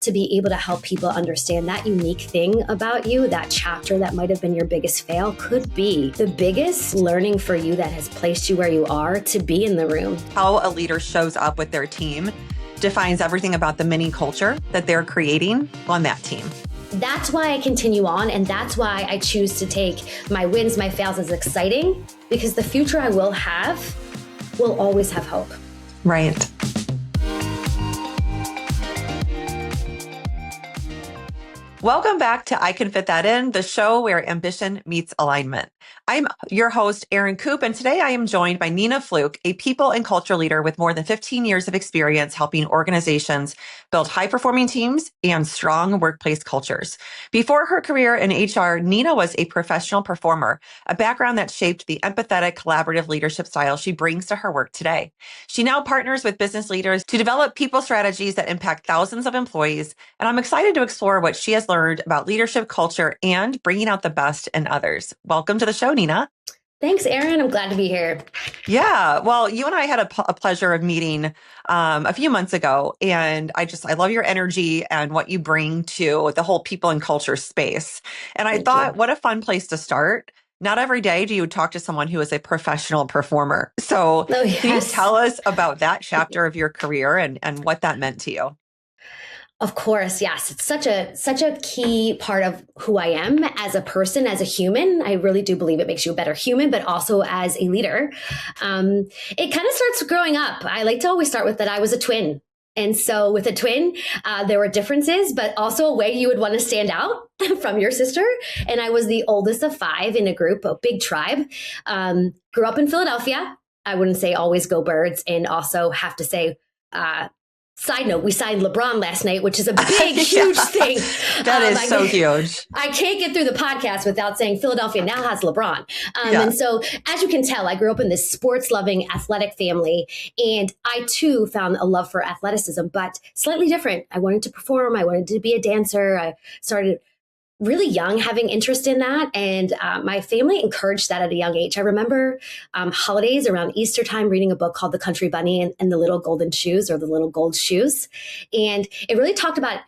to be able to help people understand that unique thing about you, that chapter that might have been your biggest fail, could be the biggest learning for you that has placed you where you are to be in the room. How a leader shows up with their team defines everything about the mini culture that they're creating on that team. That's why I continue on, and that's why I choose to take my wins, my fails as exciting, because the future I will have will always have hope. Right. Welcome back to I Can Fit That In, the show where ambition meets alignment. I'm your host, Erin Coupe, and today I am joined by Nina Fluck, a people and culture leader with more than 15 years of experience helping organizations build high-performing teams and strong workplace cultures. Before her career in HR, Nina was a professional performer, a background that shaped the empathetic, collaborative leadership style she brings to her work today. She now partners with business leaders to develop people strategies that impact thousands of employees, and I'm excited to explore what she has learned about leadership culture and bringing out the best in others. Welcome to the show, Nina. Thanks, Erin. I'm glad to be here. Yeah. Well, you and I had a pleasure of meeting a few months ago, and I love your energy and what you bring to the whole people and culture space. And I thought, what a fun place to start. Not every day do you talk to someone who is a professional performer. So Can you tell us about that chapter of your career and what that meant to you? Of course, yes. It's such a key part of who I am as a person, as a human. I really do believe it makes you a better human, but also as a leader. It kind of starts growing up. I like to always start with that I was a twin. And so with a twin, there were differences, but also a way you would want to stand out from your sister. And I was the oldest of 5 in a group, a big tribe. Grew up in Philadelphia. I wouldn't say always go Birds, and also have to say, side note, we signed LeBron last night, which is a big, huge thing. That is so huge. I can't get through the podcast without saying Philadelphia now has LeBron. And so, as you can tell, I grew up in this sports-loving, athletic family. And I, too, found a love for athleticism, but slightly different. I wanted to perform. I wanted to be a dancer. I started really young having interest in that. And my family encouraged that at a young age. I remember holidays around Easter time reading a book called The Country Bunny and the Little Golden Shoes, or the Little Gold Shoes. And it really talked about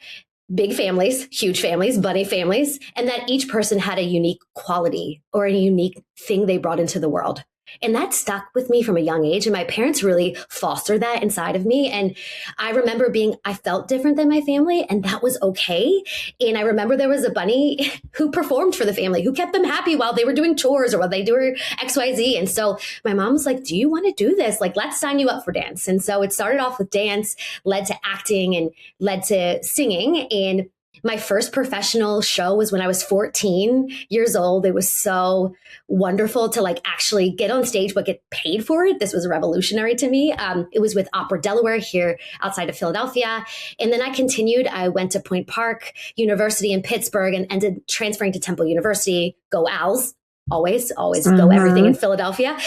big families, huge families, bunny families, and that each person had a unique quality or a unique thing they brought into the world. And that stuck with me from a young age. And my parents really fostered that inside of me. And I remember I felt different than my family, and that was okay. And I remember there was a bunny who performed for the family, who kept them happy while they were doing chores or while they do XYZ. And so my mom was like, do you want to do this? Like, let's sign you up for dance. And so it started off with dance, led to acting, and led to singing. And my first professional show was when I was 14 years old. It was so wonderful to actually get on stage, but get paid for it. This was revolutionary to me. It was with Opera Delaware here outside of Philadelphia. And then I continued. I went to Point Park University in Pittsburgh and ended transferring to Temple University. Go Owls. Always go everything in Philadelphia.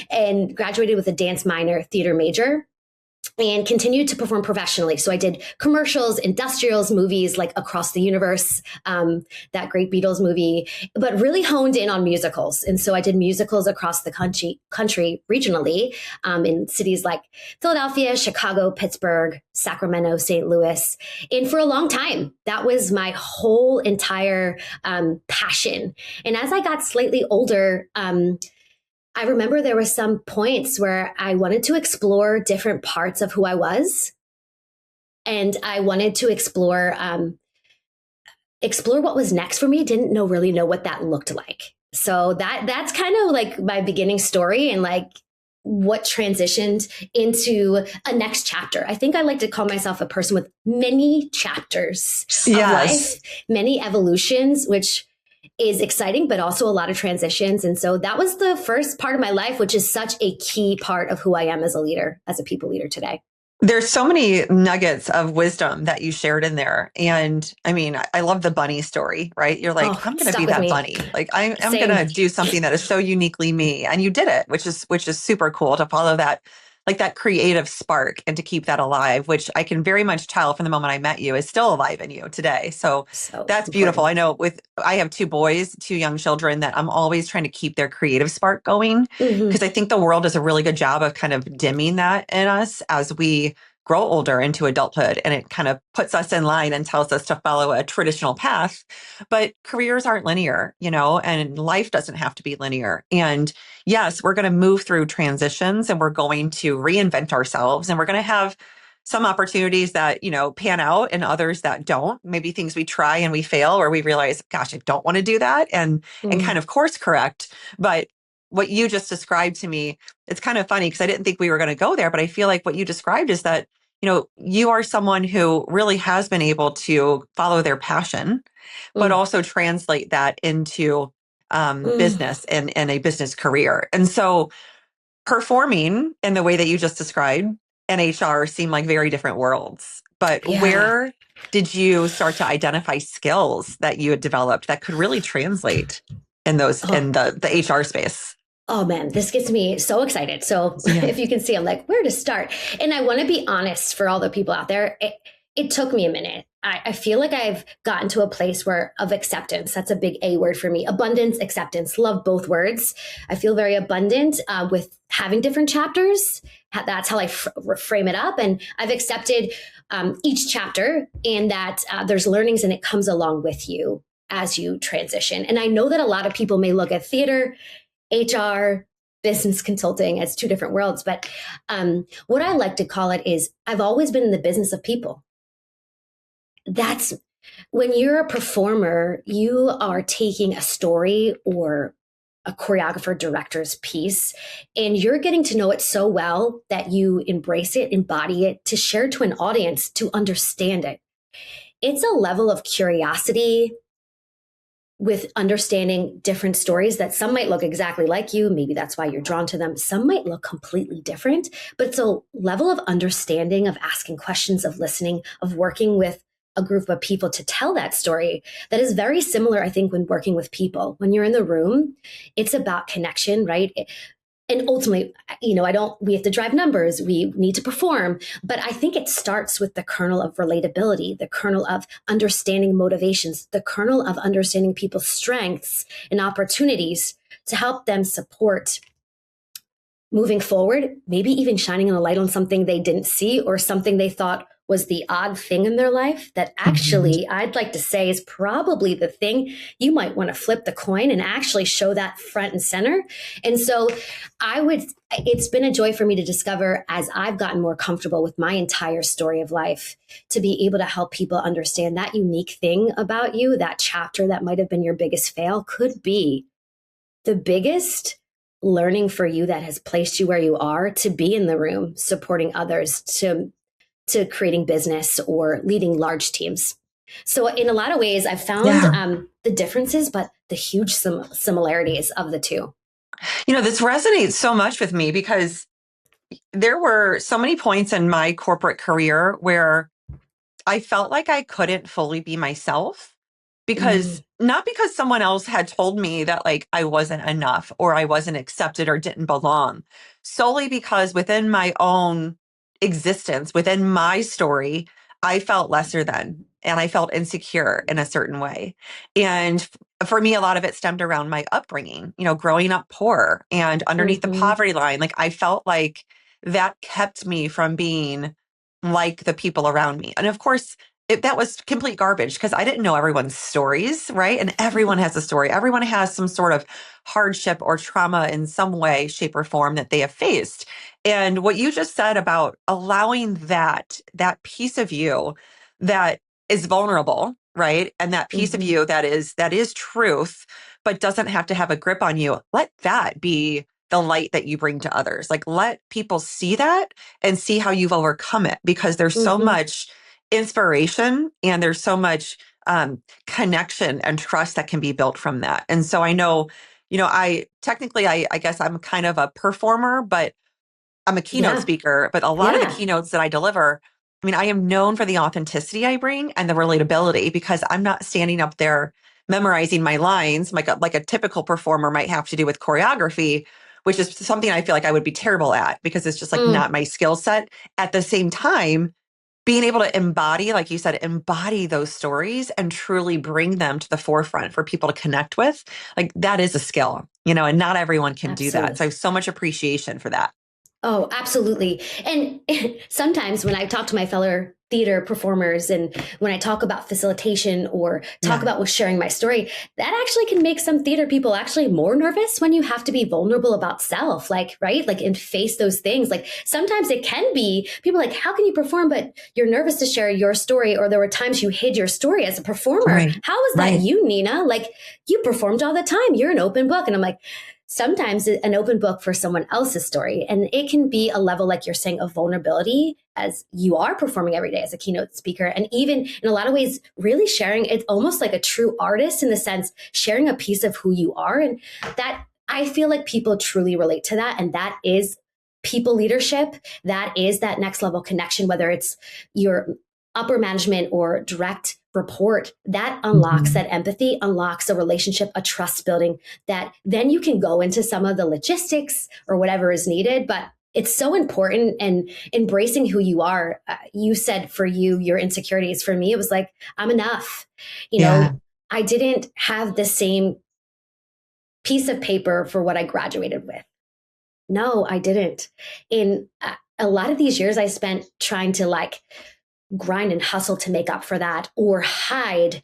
And graduated with a dance minor, theater major, and continued to perform professionally. So I did commercials, industrials, movies like Across the Universe, that great Beatles movie, but really honed in on musicals. And so I did musicals across the country regionally, in cities like Philadelphia, Chicago, Pittsburgh, Sacramento, St. Louis. And for a long time, that was my whole entire passion. And as I got slightly older, I remember there were some points where I wanted to explore different parts of who I was. And I wanted to explore what was next for me. Didn't really know what that looked like. So that's kind of like my beginning story and what transitioned into a next chapter. I think I like to call myself a person with many chapters of life, many evolutions, which is exciting, but also a lot of transitions. And so that was the first part of my life, which is such a key part of who I am as a leader, as a people leader today. There's so many nuggets of wisdom that you shared in there. And I mean, I love the bunny story, right? You're like, I'm going to be that bunny. Like I'm going to do something that is so uniquely me. And you did it, which is super cool to follow that, like that creative spark and to keep that alive, which I can very much tell from the moment I met you is still alive in you today. So that's beautiful. I know I have 2 boys, 2 young children, that I'm always trying to keep their creative spark going because I think the world does a really good job of kind of dimming that in us as we grow older into adulthood, and it kind of puts us in line and tells us to follow a traditional path. But careers aren't linear, and life doesn't have to be linear. And yes, we're going to move through transitions, and we're going to reinvent ourselves, and we're going to have some opportunities that, pan out and others that don't. Maybe things we try and we fail, or we realize, gosh, I don't want to do that, and kind of course correct. But what you just described to me, it's kind of funny because I didn't think we were going to go there, but I feel like what you described is that, you are someone who really has been able to follow their passion, but also translate that into business and a business career. And so performing in the way that you just described and HR seem like very different worlds. But where did you start to identify skills that you had developed that could really translate in in the HR space? Oh man, this gets me so excited. So if you can see, I'm like, where to start? And I want to be honest for all the people out there. It took me a minute. I feel like I've gotten to a place of acceptance. That's a big A word for me. Abundance, acceptance, love both words. I feel very abundant with having different chapters. That's how I frame it up. And I've accepted each chapter, and that there's learnings and it comes along with you as you transition. And I know that a lot of people may look at theater, HR, business consulting as two different worlds. But what I like to call it is I've always been in the business of people. That's when you're a performer, you are taking a story or a choreographer director's piece, and you're getting to know it so well that you embrace it, embody it, to share to an audience, to understand it. It's a level of curiosity with understanding different stories that some might look exactly like you. Maybe that's why you're drawn to them. Some might look completely different, but it's a level of understanding, of asking questions, of listening, of working with a group of people to tell that story that is very similar, I think, when working with people. When you're in the room, it's about connection, right? And ultimately, we have to drive numbers, we need to perform, but I think it starts with the kernel of relatability, the kernel of understanding motivations, the kernel of understanding people's strengths and opportunities to help them support moving forward, maybe even shining a light on something they didn't see or something they thought was the odd thing in their life that actually, I'd like to say, is probably the thing you might want to flip the coin and actually show that front and center. And so it's been a joy for me to discover, as I've gotten more comfortable with my entire story of life, to be able to help people understand that unique thing about you, that chapter that might have been your biggest fail could be the biggest learning for you that has placed you where you are, to be in the room supporting others, to creating business or leading large teams. So in a lot of ways, I've found the differences, but the huge similarities of the two. This resonates so much with me because there were so many points in my corporate career where I felt like I couldn't fully be myself because not because someone else had told me that like I wasn't enough or I wasn't accepted or didn't belong, solely because within my own existence, within my story, I felt lesser than, and I felt insecure in a certain way. And for me, a lot of it stemmed around my upbringing, growing up poor and underneath the poverty line. Like I felt like that kept me from being like the people around me. And of course, that was complete garbage because I didn't know everyone's stories, right? And everyone has a story. Everyone has some sort of hardship or trauma in some way, shape, or form that they have faced. And what you just said about allowing that piece of you that is vulnerable, right? And that piece of you that is truth, but doesn't have to have a grip on you. Let that be the light that you bring to others. Like let people see that and see how you've overcome it, because there's so much inspiration and there's so much connection and trust that can be built from that. And so I know, I guess I'm kind of a performer, but I'm a keynote speaker, but a lot of the keynotes that I deliver, I mean, I am known for the authenticity I bring and the relatability, because I'm not standing up there memorizing my lines like a typical performer might have to do with choreography, which is something I feel like I would be terrible at because it's just like not my skill set. At the same time, being able to embody, like you said, embody those stories and truly bring them to the forefront for people to connect with, like that is a skill, and not everyone can do that. So I have so much appreciation for that. Oh, absolutely. And sometimes when I talk to my fellow theater performers and when I talk about facilitation or talk Yeah. about sharing my story, that actually can make some theater people actually more nervous when you have to be vulnerable about self, like, right? Like, and face those things. Like, sometimes it can be people like, how can you perform? But you're nervous to share your story, or there were times you hid your story as a performer. Right. How is that Right. you, Nina? Like, you performed all the time. You're an open book. And I'm like, sometimes an open book for someone else's story. And it can be a level, like you're saying, of vulnerability as you are performing every day as a keynote speaker. And even in a lot of ways, really sharing, it's almost like a true artist in the sense, sharing a piece of who you are. And that, I feel like people truly relate to that. And that is people leadership. That is that next level connection, whether it's your upper management or direct report, that unlocks that empathy, unlocks a relationship, a trust building, that then you can go into some of the logistics or whatever is needed. But it's so important, and embracing who you are. You said for you, your insecurities. For me, it was like, I'm enough. You Yeah. know, I didn't have the same piece of paper for what I graduated with. No, I didn't. In a lot of these years I spent trying to like grind and hustle to make up for that, or hide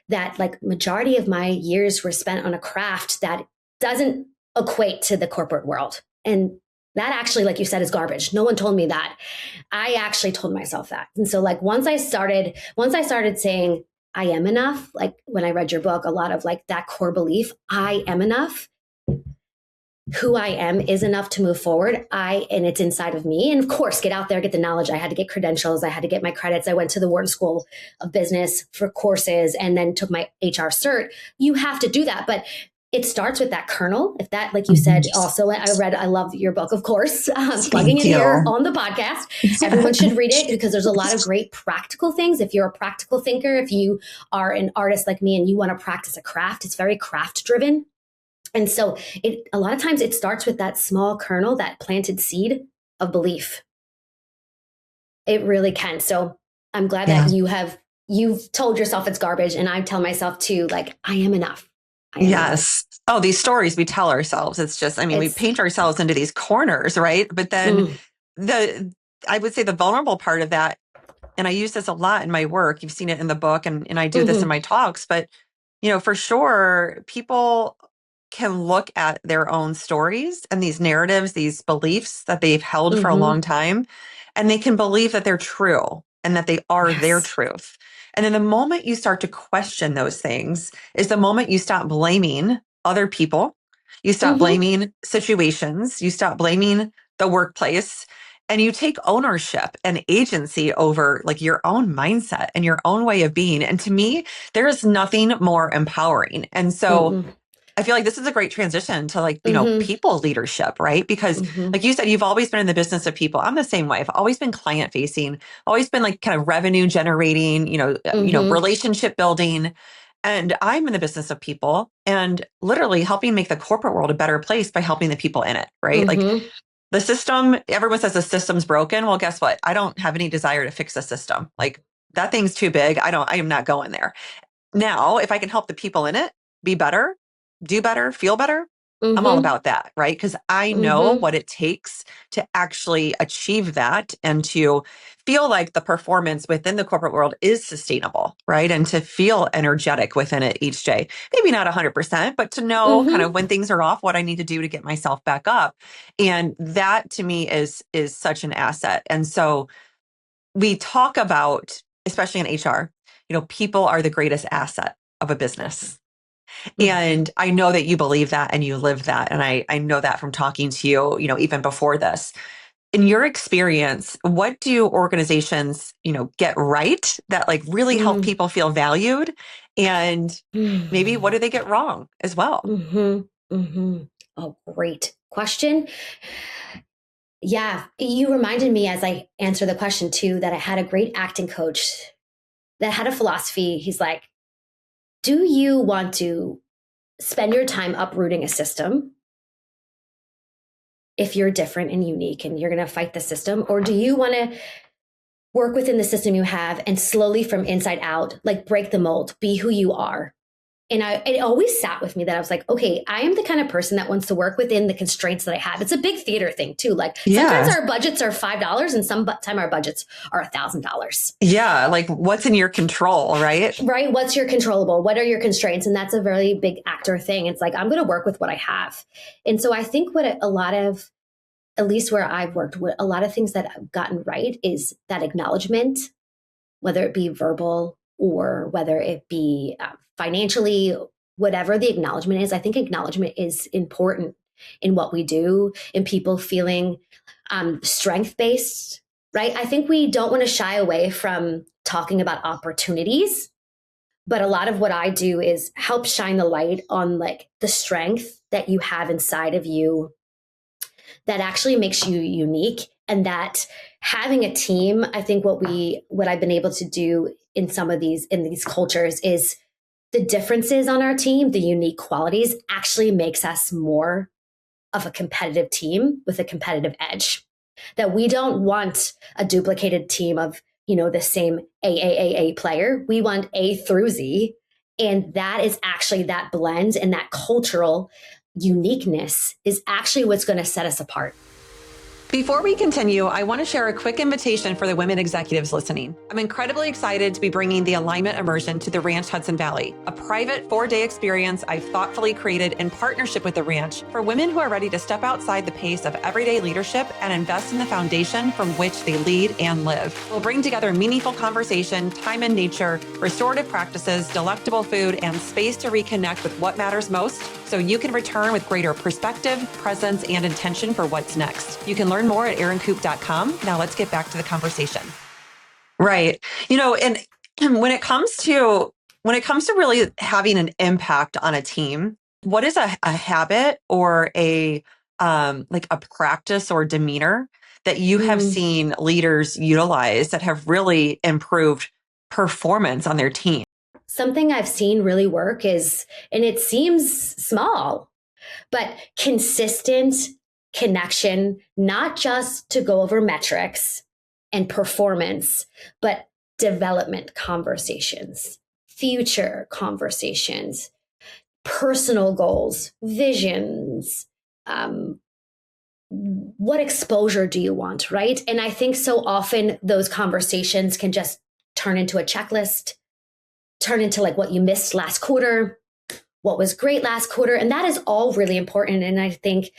that. Like, majority of my years were spent on a craft that doesn't equate to the corporate world. And that actually, like you said, is garbage. No one told me that. I actually told myself that. And so like once I started saying I am enough, like when I read your book, a lot of like that core belief, I am enough, who I am is enough to move forward. And it's inside of me. And of course, get out there, get the knowledge. I had to get credentials. I had to get my credits. I went to the Wharton School of Business for courses and then took my HR cert. You have to do that. But it starts with that kernel. If that, like you said, also, I love your book, of course, plugging Thank it here you. on the podcast. Everyone should read it because there's a lot of great practical things. If you're a practical thinker, if you are an artist like me and you want to practice a craft, it's very craft driven. And so a lot of times it starts with that small kernel, that planted seed of belief. It really can. So I'm glad that you've told yourself it's garbage. And I tell myself too, like, I am enough. I am enough. Yes. Oh, these stories we tell ourselves. It's just, I mean, we paint ourselves into these corners, right? But then I would say the vulnerable part of that, and I use this a lot in my work. You've seen it in the book, and I do this in my talks, but for sure, people can look at their own stories and these narratives, these beliefs that they've held for a long time, and they can believe that they're true and that they are their truth. And then the moment you start to question those things is the moment you stop blaming other people, you stop blaming situations, you stop blaming the workplace, and you take ownership and agency over like your own mindset and your own way of being. And to me, there is nothing more empowering. And so I feel like this is a great transition to like, people leadership, right? Because like you said, you've always been in the business of people. I'm the same way. I've always been client facing, always been like kind of revenue generating, relationship building. And I'm in the business of people and literally helping make the corporate world a better place by helping the people in it, right? Like the system, everyone says the system's broken. Well, guess what? I don't have any desire to fix the system. Like that thing's too big. I am not going there. Now, if I can help the people in it be better, do better, feel better, I'm all about that, right? Because I know what it takes to actually achieve that and to feel like the performance within the corporate world is sustainable, right? And to feel energetic within it each day. Maybe not 100%, but to know kind of when things are off, what I need to do to get myself back up. And that to me is such an asset. And so we talk about, especially in HR, people are the greatest asset of a business. And I know that you believe that and you live that. And I know that from talking to you, even before this. In your experience, what do organizations, get right that like really help people feel valued? And maybe what do they get wrong as well? Oh, great question. Yeah, you reminded me as I answer the question too, that I had a great acting coach that had a philosophy. He's like, do you want to spend your time uprooting a system if you're different and unique and you're going to fight the system? Or do you want to work within the system you have and slowly from inside out, like break the mold, be who you are? And it always sat with me that I was like, okay, I am the kind of person that wants to work within the constraints that I have. It's a big theater thing too. Like sometimes our budgets are $5 and sometimes our budgets are $1,000. Yeah. Like what's in your control, right? Right. What's your controllable? What are your constraints? And that's a very big actor thing. It's like, I'm going to work with what I have. And so I think what a lot of, at least where I've worked, a lot of things that I've gotten right is that acknowledgement, whether it be verbal or whether it be financially, whatever the acknowledgement is. I think acknowledgement is important in what we do, in people feeling strength-based, right? I think we don't want to shy away from talking about opportunities, but a lot of what I do is help shine the light on like the strength that you have inside of you that actually makes you unique. And that having a team, I think what I've been able to do in these cultures is the differences on our team, the unique qualities actually makes us more of a competitive team with a competitive edge. That we don't want a duplicated team of, the same AAAA player. We want A through Z. And that is actually that blend and that cultural uniqueness is actually what's going to set us apart. Before we continue, I want to share a quick invitation for the women executives listening. I'm incredibly excited to be bringing the Alignment Immersion to the Ranch Hudson Valley, a private 4-day experience I've thoughtfully created in partnership with the ranch for women who are ready to step outside the pace of everyday leadership and invest in the foundation from which they lead and live. We'll bring together meaningful conversation, time in nature, restorative practices, delectable food, and space to reconnect with what matters most so you can return with greater perspective, presence, and intention for what's next. You can learn more at erincoupe.com. Now let's get back to the conversation. Right. And when it comes to really having an impact on a team, what is a habit or a practice or demeanor that you have seen leaders utilize that have really improved performance on their team? Something I've seen really work is, and it seems small, but consistent connection, not just to go over metrics and performance, but development conversations, future conversations, personal goals, visions. What exposure do you want, right? And I think so often those conversations can just turn into a checklist, turn into like what you missed last quarter, what was great last quarter. And that is all really important. And I think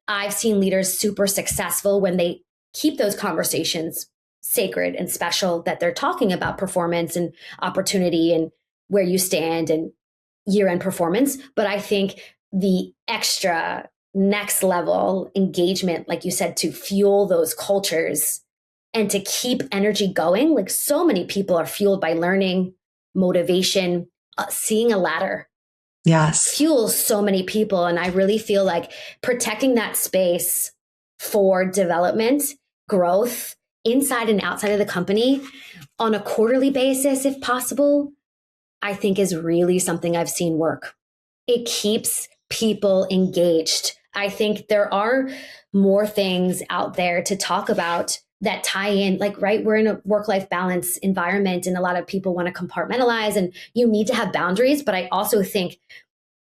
I've seen leaders super successful when they keep those conversations sacred and special, that they're talking about performance and opportunity and where you stand and year-end performance. But I think the extra next level engagement, like you said, to fuel those cultures and to keep energy going, like so many people are fueled by learning, motivation, seeing a ladder. Yes. Fuels so many people. And I really feel like protecting that space for development, growth inside and outside of the company on a quarterly basis, if possible, I think is really something I've seen work. It keeps people engaged. I think there are more things out there to talk about that tie in, like, right, we're in a work-life balance environment and a lot of people want to compartmentalize and you need to have boundaries. But I also think,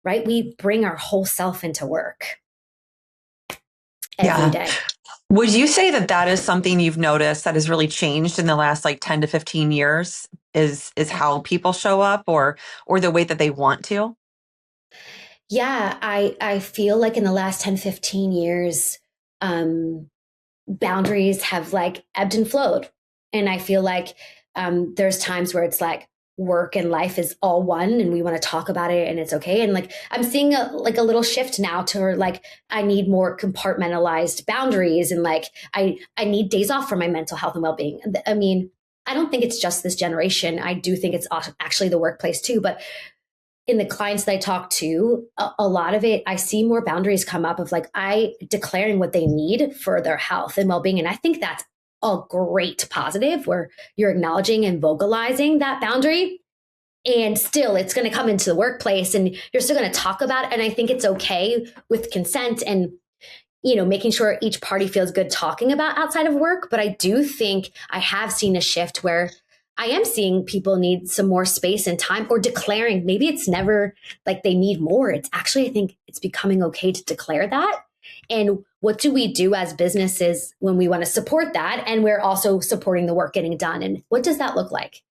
right, we bring our whole self into work every day. Would you say that that is something you've noticed that has really changed in the last 10 to 15 years is how people show up or the way that they want to? Yeah, I feel like in the last 10, 15 years, boundaries have ebbed and flowed. And I feel like there's times where it's like work and life is all one and we want to talk about it and it's okay. And I'm seeing a little shift now to where I need more compartmentalized boundaries and I need days off for my mental health and well-being. I mean, I don't think it's just this generation. I do think it's actually the workplace too, but in the clients that I talk to, a lot of it, I see more boundaries come up of I declaring what they need for their health and well-being. And I think that's a great positive where you're acknowledging and vocalizing that boundary. And still, it's going to come into the workplace and you're still going to talk about it. And I think it's okay with consent and, making sure each party feels good talking about outside of work. But I do think I have seen a shift where I am seeing people need some more space and time, or declaring, maybe it's never like they need more. It's actually, I think it's becoming okay to declare that. And what do we do as businesses when we want to support that? And we're also supporting the work getting done. And what does that look like?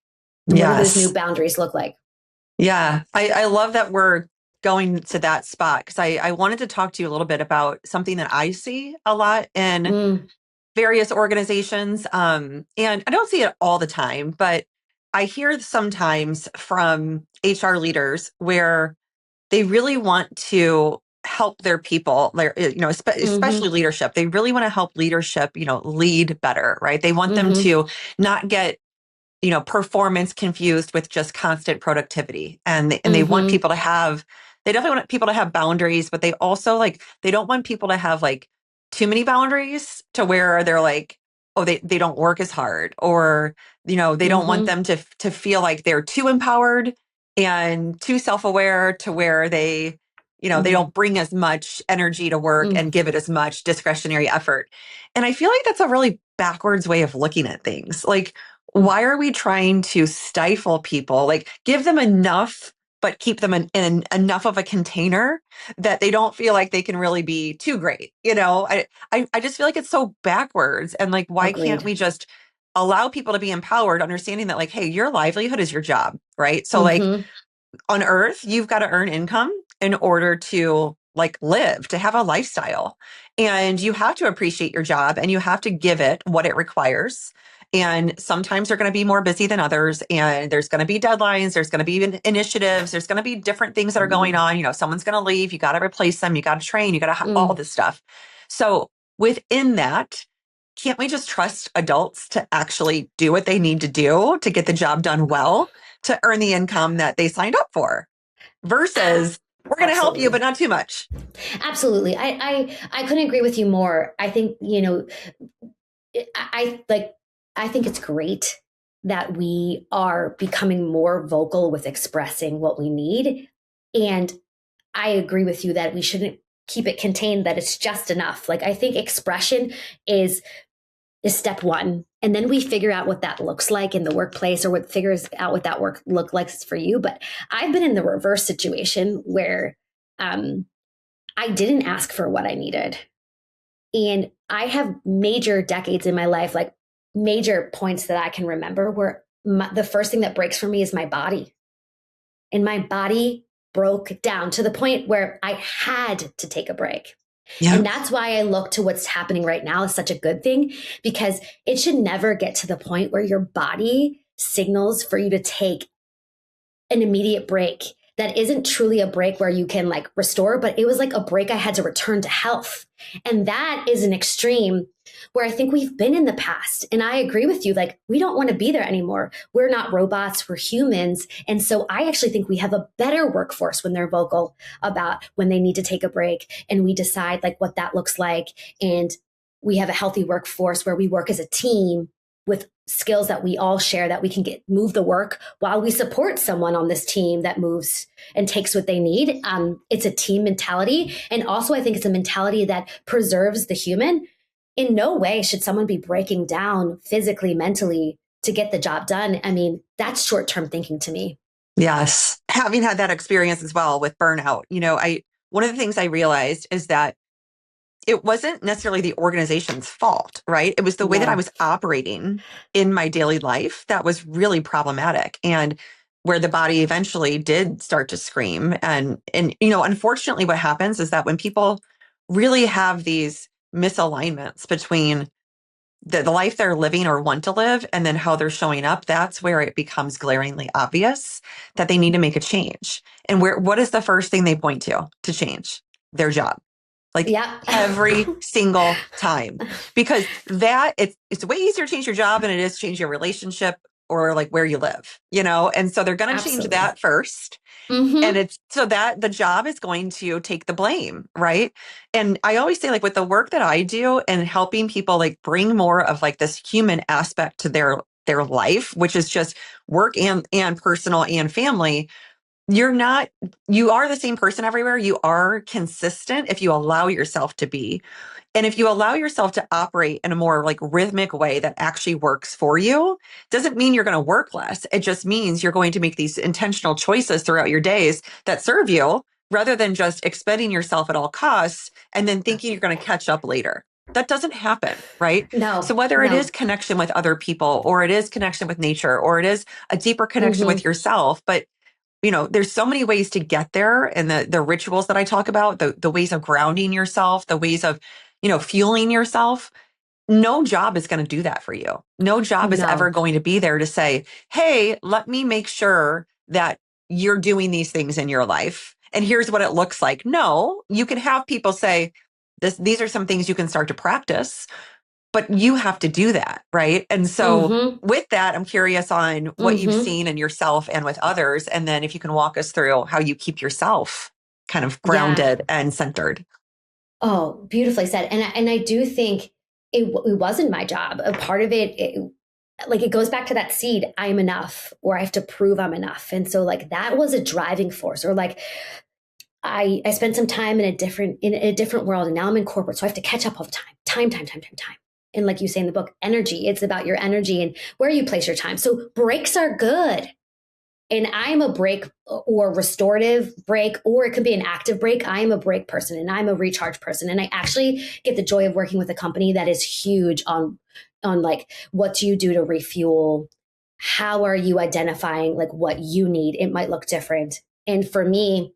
And what do those new boundaries look like? Yeah, I love that we're going to that spot, because I wanted to talk to you a little bit about something that I see a lot in various organizations. And I don't see it all the time, but I hear sometimes from HR leaders where they really want to help their people, especially leadership. They really want to help leadership, lead better, right? They want them to not get performance confused with just constant productivity. And they want people to have, they definitely want people to have boundaries, but they also they don't want people to have too many boundaries to where they're like, oh, they don't work as hard, or, they don't want them to feel like they're too empowered and too self-aware to where they, they don't bring as much energy to work and give it as much discretionary effort. And I feel like that's a really backwards way of looking at things. Why are we trying to stifle people? Give them enough, but keep them in enough of a container that they don't feel like they can really be too great. I just feel like it's so backwards. And why Agreed. can't we just allow people to be empowered, understanding that hey, your livelihood is your job, right? So on earth, you've got to earn income in order to live, to have a lifestyle. And you have to appreciate your job, and you have to give it what it requires. And sometimes they're going to be more busy than others. And there's going to be deadlines. There's going to be initiatives. There's going to be different things that are going on. Someone's going to leave. You got to replace them. You got to train. You got to all this stuff. So within that, can't we just trust adults to actually do what they need to do to get the job done well, to earn the income that they signed up for, versus we're going to help you, but not too much? Absolutely. I couldn't agree with you more. I think, I think it's great that we are becoming more vocal with expressing what we need. And I agree with you that we shouldn't keep it contained, that it's just enough. I think expression is step one. And then we figure out what that looks like in the workplace, or what figures out what that work look like for you. But I've been in the reverse situation where I didn't ask for what I needed. And I have major decades in my life, major points that I can remember, where the first thing that breaks for me is my body. And my body broke down to the point where I had to take a break. Yep. And that's why I look to what's happening right now as such a good thing, because it should never get to the point where your body signals for you to take an immediate break that isn't truly a break where you can restore, but it was a break I had to return to health. And that is an extreme where I think we've been in the past. And I agree with you, we don't want to be there anymore. We're not robots, we're humans. And so I actually think we have a better workforce when they're vocal about when they need to take a break, and we decide what that looks like. And we have a healthy workforce where we work as a team with skills that we all share, that we can move the work while we support someone on this team that moves and takes what they need. It's a team mentality. And also I think it's a mentality that preserves the human. In no way should someone be breaking down physically, mentally to get the job done. I mean, that's short-term thinking to me. Yes. Having had that experience as well with burnout, one of the things I realized is that it wasn't necessarily the organization's fault, right? It was the way that I was operating in my daily life that was really problematic, and where the body eventually did start to scream. And unfortunately what happens is that when people really have these misalignments between the life they're living or want to live and then how they're showing up, that's where it becomes glaringly obvious that they need to make a change. And what is the first thing they point to change? Their job. Every single time, because it's way easier to change your job than it is to change your relationship or where you live, and so they're going to change that first. And it's so that the job is going to take the blame, right? And I always say, with the work that I do and helping people bring more of this human aspect to their life, which is just work and personal and family, you are the same person everywhere. You are consistent if you allow yourself to be. And if you allow yourself to operate in a more like rhythmic way that actually works for you, doesn't mean you're going to work less. It just means you're going to make these intentional choices throughout your days that serve you rather than just expending yourself at all costs and then thinking you're going to catch up later. That doesn't happen, right? So No, whether it no. is connection with other people or it is connection with nature or it is a deeper connection with yourself, but there's so many ways to get there, and the rituals that I talk about, the ways of grounding yourself, the ways of, fueling yourself. No job is going to do that for you. No job is ever No. going to be there to say, hey, let me make sure that you're doing these things in your life. And here's what it looks like. No, you can have people say, these are some things you can start to practice, but you have to do that, right? And so with that, I'm curious on what you've seen in yourself and with others. And then if you can walk us through how you keep yourself kind of Yeah. grounded and centered. Oh, beautifully said. And I do think it wasn't my job. A part of like it goes back to that seed, I'm enough, or I have to prove I'm enough. And so like that was a driving force. Or like I spent some time in a different world, and now I'm in corporate. So I have to catch up all the time. Time. And like you say in the book, energy, it's about your energy and where you place your time. So breaks are good. And I'm a break or restorative break, or it could be an active break. I am a break person and I'm a recharge person. And I actually get the joy of working with a company that is huge on like, what do you do to refuel? How are you identifying like what you need? It might look different. And for me,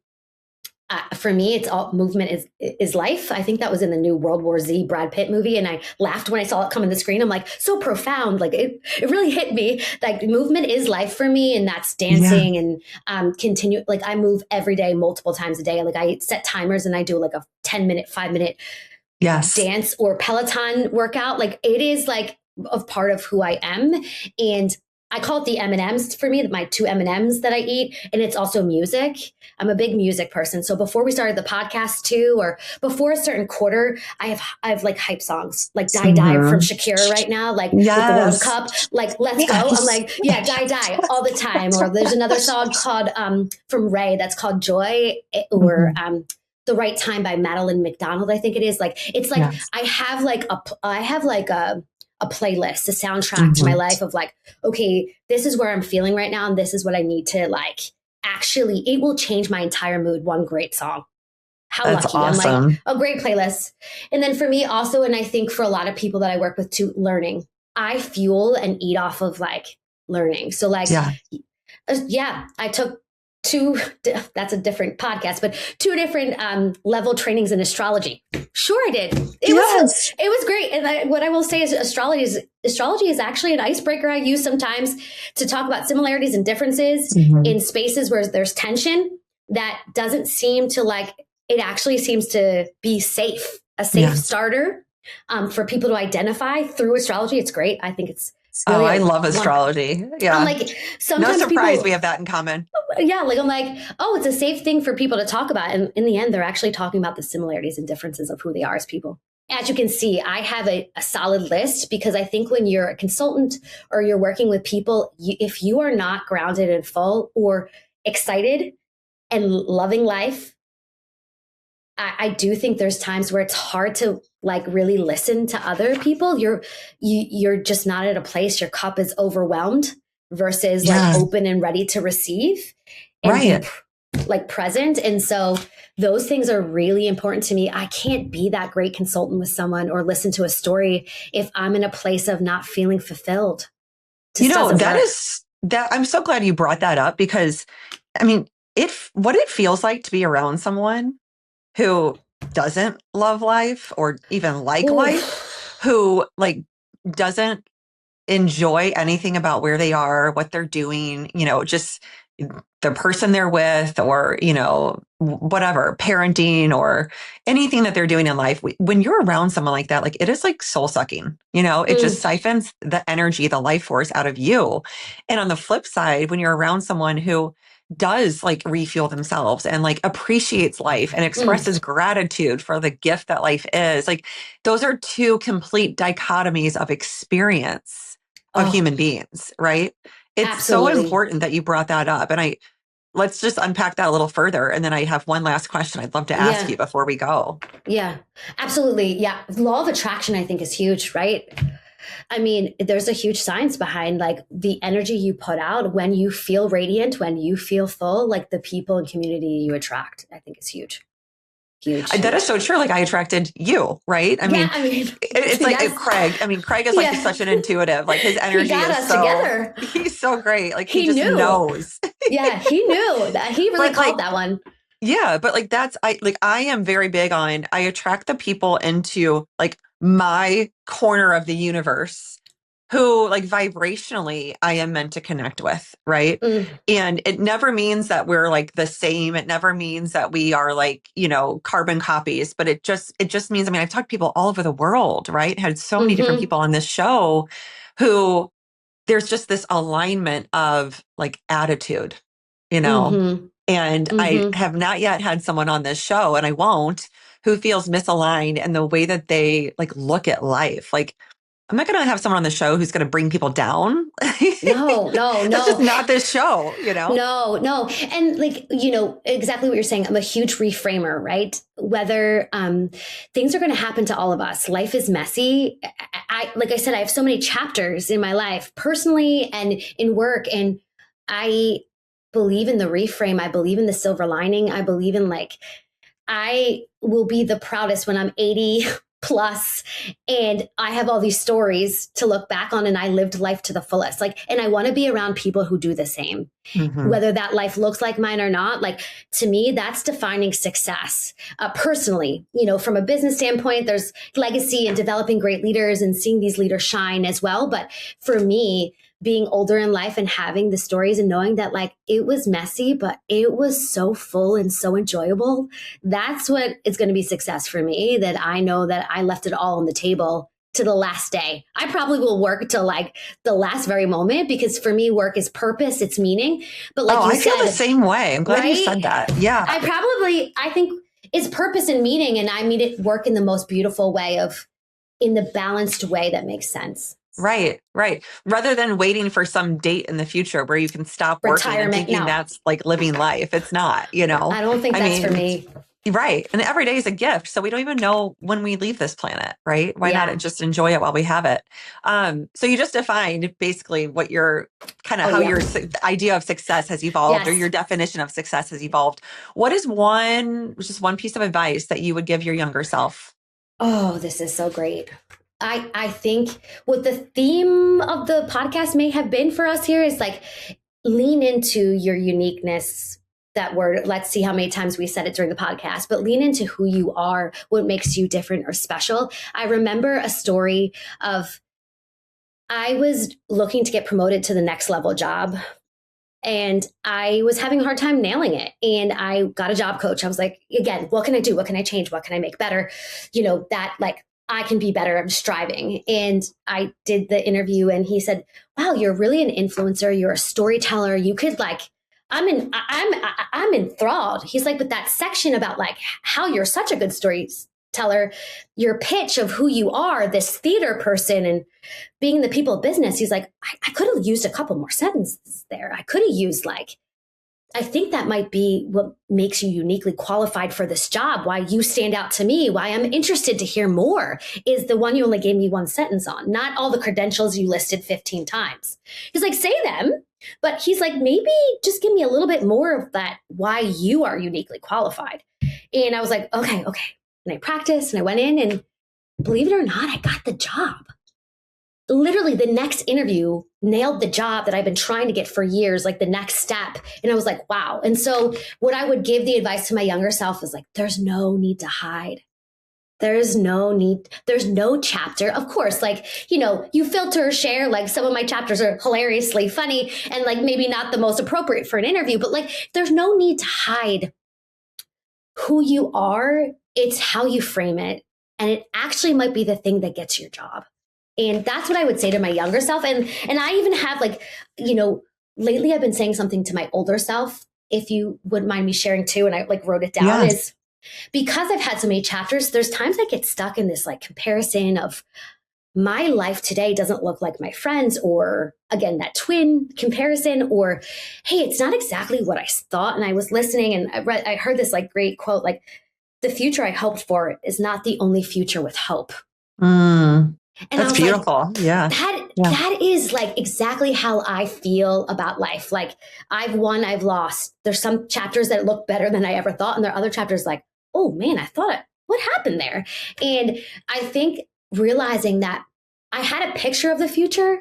it's all movement is life. I think that was in the new World War Z Brad Pitt movie, and I laughed when I saw it come on the screen. I'm like, so profound. Like it really hit me. Like movement is life for me, and that's dancing and continue. Like I move every day, multiple times a day. Like I set timers and I do like a 10-minute, 5-minute Yes. dance or Peloton workout. Like it is like a part of who I am, and I call it the M&Ms for me, my 2 M&Ms that I eat. And it's also music. I'm a big music person. So before we started the podcast too, or before a certain quarter, I have like hype songs, like Die Die from Shakira right now, like with the World Cup, like let's go. I'm like, yeah, Die Die all the time. Or there's another song called from Ray that's called Joy, or The Right Time by Madeline McDonald, I think it is. Like it's like I have like a playlist, a soundtrack to my life of like, okay, this is where I'm feeling right now, and this is what I need to like. Actually, it will change my entire mood. One great song. How That's lucky. awesome. I'm like, a great playlist. And then for me also, and I think for a lot of people that I work with too, learning. I fuel and eat off of like learning. So like, I took that's a different podcast, but 2 different level trainings in astrology. Sure, I did. It was great. And what I will say is astrology is actually an icebreaker I use sometimes to talk about similarities and differences in spaces where there's tension that doesn't seem to like, it actually seems to be a safe starter for people to identify through astrology. It's great. I think it's really I love astrology. Yeah. I'm like, sometimes no surprise we have that in common. Yeah. Like, I'm like, oh, it's a safe thing for people to talk about. And in the end, they're actually talking about the similarities and differences of who they are as people. As you can see, I have a solid list because I think when you're a consultant or you're working with people, if you are not grounded and full or excited and loving life, I do think there's times where it's hard to like really listen to other people. You're just not at a place, your cup is overwhelmed versus like open and ready to receive and be like present. And so those things are really important to me. I can't be that great consultant with someone or listen to a story if I'm in a place of not feeling fulfilled. I'm so glad you brought that up because I mean, what it feels like to be around someone who doesn't love life or even like life, who like doesn't enjoy anything about where they are, what they're doing, just the person they're with or, whatever, parenting or anything that they're doing in life. When you're around someone like that, like it is like soul sucking, it just siphons the energy, the life force out of you. And on the flip side, when you're around someone who does like refuel themselves and like appreciates life and expresses gratitude for the gift that life is, like those are 2 complete dichotomies of experience of human beings, right? It's so important that you brought that up. And let's just unpack that a little further. And then I have one last question I'd love to ask you before we go. Yeah, absolutely. Yeah. Law of attraction, I think, is huge, right? I mean, there's a huge science behind like the energy you put out when you feel radiant, when you feel full, like the people and community you attract, I think is huge. Huge. That is so true. Like I attracted you, right? I mean, it's like Craig. I mean, Craig is like such an intuitive, like his energy is so, together. He's so great. Like he just knows. Yeah, he knew that. He really called that one. Yeah. But like, I am very big on, I attract the people into like my corner of the universe who like vibrationally I am meant to connect with. Right. And it never means that we're like the same. It never means that we are like, carbon copies, but it just means, I mean, I've talked to people all over the world, right? Had so many different people on this show who there's just this alignment of like attitude, and I have not yet had someone on this show, and I won't, who feels misaligned in the way that they like look at life. Like, I'm not going to have someone on the show who's going to bring people down. No. That's just not this show, No. And like, exactly what you're saying. I'm a huge reframer, right? Whether things are going to happen to all of us. Life is messy. Like I said, I have so many chapters in my life, personally and in work. And I believe in the reframe. I believe in the silver lining. I believe in like, I will be the proudest when I'm 80 plus and I have all these stories to look back on and I lived life to the fullest. Like, and I want to be around people who do the same, whether that life looks like mine or not. Like to me, that's defining success personally, from a business standpoint, there's legacy and developing great leaders and seeing these leaders shine as well. But for me, being older in life and having the stories and knowing that like it was messy, but it was so full and so enjoyable. That's what is going to be success for me, that I know that I left it all on the table to the last day. I probably will work till like the last very moment because for me, work is purpose, it's meaning. But like I feel the same way. I'm glad you said that. Yeah. I think it's purpose and meaning. And I mean it work in the most beautiful way in the balanced way that makes sense. Right. Rather than waiting for some date in the future where you can stop working and thinking that's like living life. It's not, I don't think that's for me. Right. And every day is a gift. So we don't even know when we leave this planet, right? Why not just enjoy it while we have it? So you just defined basically what your how your idea of success has evolved or your definition of success has evolved. What is just one piece of advice that you would give your younger self? Oh, this is so great. I think what the theme of the podcast may have been for us here is like lean into your uniqueness. That word, let's see how many times we said it during the podcast, but lean into who you are, what makes you different or special. I remember a story of I was looking to get promoted to the next level job and I was having a hard time nailing it. And I got a job coach. I was like, again, what can I do? What can I change? What can I make better? That like, I can be better. I'm striving. And I did the interview and he said, wow, you're really an influencer. You're a storyteller. You could like, I'm enthralled. He's like, but that section about like how you're such a good storyteller, your pitch of who you are, this theater person and being the people business. He's like, I could have used a couple more sentences there. I could have used like, I think that might be what makes you uniquely qualified for this job. Why you stand out to me, why I'm interested to hear more is the one you only gave me one sentence on, not all the credentials you listed 15 times. He's like, say them, but he's like, maybe just give me a little bit more of that, why you are uniquely qualified. And I was like, okay. And I practiced and I went in and believe it or not, I got the job. Literally the next interview nailed the job that I've been trying to get for years, like the next step. And I was like, wow. And so what I would give the advice to my younger self is like, there's no need to hide. There's no chapter. Of course, like, you filter, share, like some of my chapters are hilariously funny and like maybe not the most appropriate for an interview, but like, there's no need to hide who you are. It's how you frame it. And it actually might be the thing that gets your job. And that's what I would say to my younger self. And I even have like, lately I've been saying something to my older self, if you wouldn't mind me sharing too. And I like wrote it down is because I've had so many chapters, there's times I get stuck in this like comparison of my life today doesn't look like my friends, or again, that twin comparison, or, hey, it's not exactly what I thought. And I was listening and I heard this like great quote, like, the future I hoped for is not the only future with hope. Mm, And I that's was beautiful. like, Yeah. that is like exactly how I feel about life. Like, I've won, I've lost. There's some chapters that look better than I ever thought. And there are other chapters like, oh man, what happened there? And I think realizing that I had a picture of the future,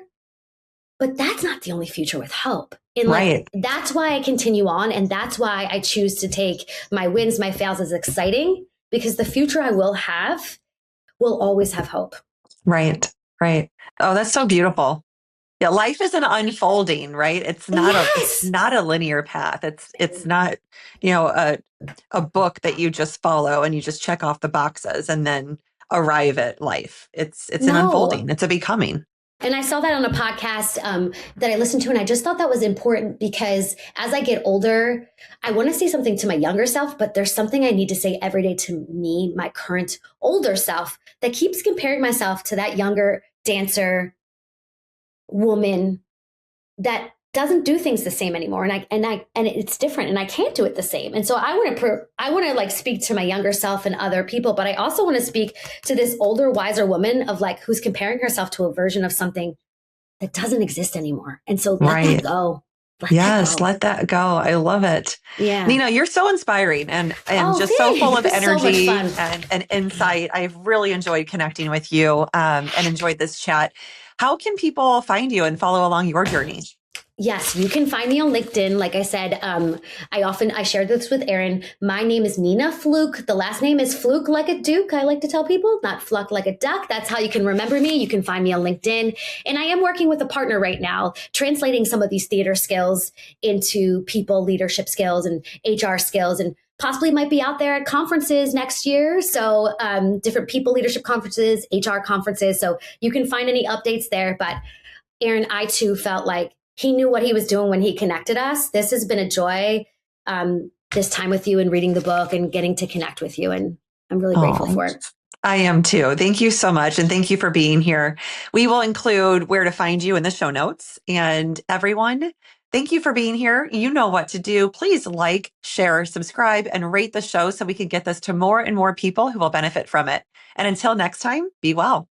but that's not the only future with hope. And like, Right. that's why I continue on. And that's why I choose to take my wins, my fails as exciting, because the future I will have will always have hope. Right. Right. Oh, that's so beautiful. Yeah. Life is an unfolding, right? It's not a linear path. It's not, a book that you just follow and you just check off the boxes and then arrive at life. It's an unfolding. It's a becoming. And I saw that on a podcast that I listened to, and I just thought that was important, because as I get older, I want to say something to my younger self, but there's something I need to say every day to me, my current older self, that keeps comparing myself to that younger dancer woman that doesn't do things the same anymore, and it's different, and I can't do it the same. And so I want to like speak to my younger self and other people, but I also want to speak to this older, wiser woman of like, who's comparing herself to a version of something that doesn't exist anymore. And so let that go. Let that go. I love it. Yeah. Nina, you're so inspiring and just so full of energy so and insight. I've really enjoyed connecting with you and enjoyed this chat. How can people find you and follow along your journey? Yes, you can find me on LinkedIn. Like I said, I shared this with Erin. My name is Nina Fluck. The last name is Fluck like a Duke. I like to tell people, not Fluck like a duck. That's how you can remember me. You can find me on LinkedIn. And I am working with a partner right now, translating some of these theater skills into people leadership skills and HR skills, and possibly might be out there at conferences next year. So different people leadership conferences, HR conferences. So you can find any updates there. But Erin, I too felt like he knew what he was doing when he connected us. This has been a joy, this time with you and reading the book and getting to connect with you. And I'm really grateful for it. I am too. Thank you so much. And thank you for being here. We will include where to find you in the show notes. And everyone, thank you for being here. You know what to do. Please like, share, subscribe, and rate the show so we can get this to more and more people who will benefit from it. And until next time, be well.